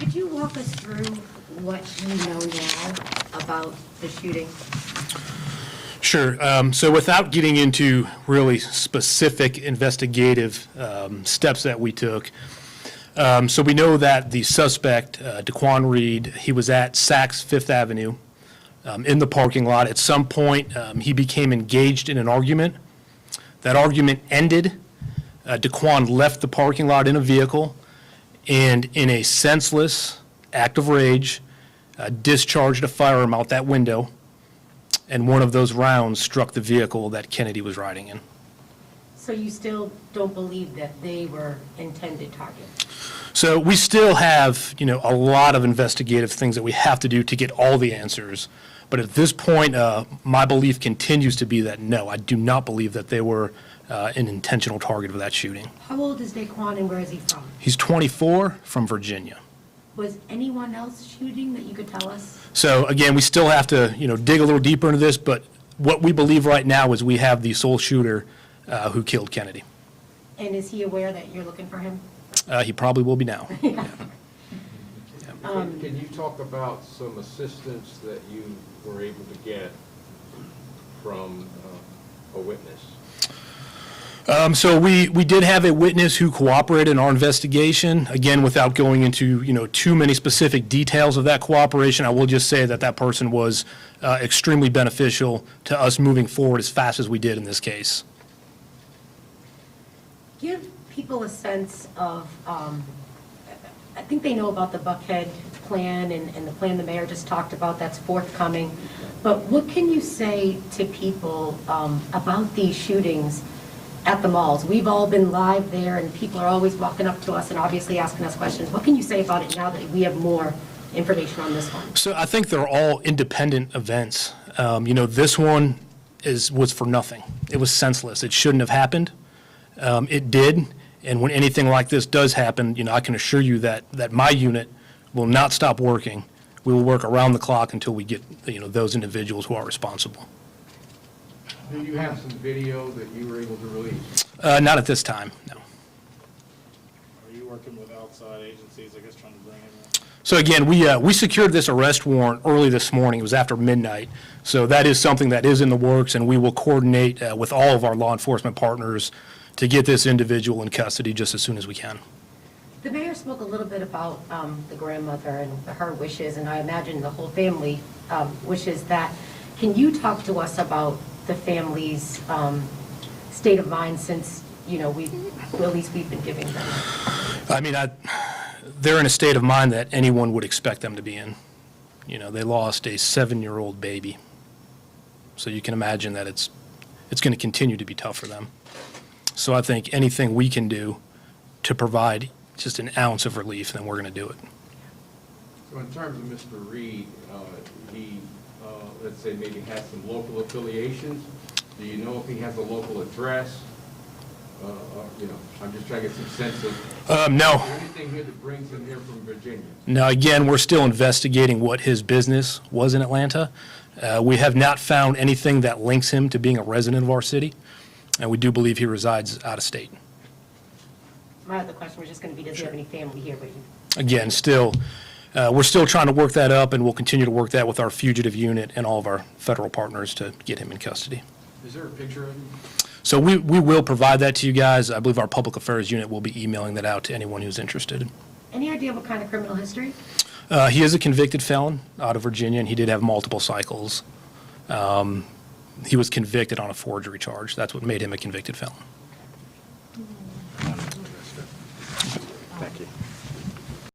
Could you walk us through what you know now about the shooting? Sure. So without getting into really specific investigative steps that we took, so we know that the suspect, Daquan Reed, he was at Saks Fifth Avenue in the parking lot. At some point, he became engaged in an argument. That argument ended. Daquan left the parking lot in a vehicle and, in a senseless act of rage, discharged a firearm out that window, and one of those rounds struck the vehicle that Kennedy was riding in. So you still don't believe that they were intended targets? So we still have, a lot of investigative things that we have to do to get all the answers. But at this point, my belief continues to be that no, I do not believe that they were an intentional target of that shooting. How old is Daquan and where is he from? He's 24, from Virginia. Was anyone else shooting that you could tell us? So again, we still have to, dig a little deeper into this, but what we believe right now is we have the sole shooter who killed Kennedy. And is he aware that you're looking for him? He probably will be now. Yeah. Can you talk about some assistance that you were able to get from a witness? So we did have a witness who cooperated in our investigation. Again, without going into too many specific details of that cooperation, I will just say that that person was extremely beneficial to us moving forward as fast as we did in this case. Give people a sense of, I think they know about the Buckhead plan and the plan the mayor just talked about that's forthcoming. But what can you say to people about these shootings at the malls? We've all been live there and people are always walking up to us and obviously asking us questions. What can you say about it now that we have more information on this one? So I think they're all independent events. This one was for nothing. It was senseless. It shouldn't have happened. It did. And when anything like this does happen, I can assure you that my unit will not stop working. We will work around the clock until we get, those individuals who are responsible. Do you have some video that you were able to release? Not at this time, no. Are you working with outside agencies, I guess, trying to bring in? So again, we secured this arrest warrant early this morning. It was after midnight. So that is something that is in the works, and we will coordinate with all of our law enforcement partners to get this individual in custody just as soon as we can. The mayor spoke a little bit about the grandmother and her wishes, and I imagine the whole family wishes that. Can you talk to us about the family's state of mind since, at least we've been giving them? I mean, they're in a state of mind that anyone would expect them to be in. They lost a 7-year-old baby. So you can imagine that it's going to continue to be tough for them. So I think anything we can do to provide just an ounce of relief, then we're going to do it. So in terms of Mr. Reed, he, let's say, maybe has some local affiliations. Do you know if he has a local address? I'm just trying to get some sense of. No. Is there anything here that brings him here from Virginia? Now, again, we're still investigating what his business was in Atlanta. We have not found anything that links him to being a resident of our city, and we do believe he resides out of state. My other question was just going to be, does he have any family here? But Again, we're still trying to work that up, and we'll continue to work that with our fugitive unit and all of our federal partners to get him in custody. Is there a picture of him? So we will provide that to you guys. I believe our public affairs unit will be emailing that out to anyone who's interested. any idea what kind of criminal history? He is a convicted felon out of Virginia, and he did have multiple cycles. He was convicted on a forgery charge. That's what made him a convicted felon. Thank you.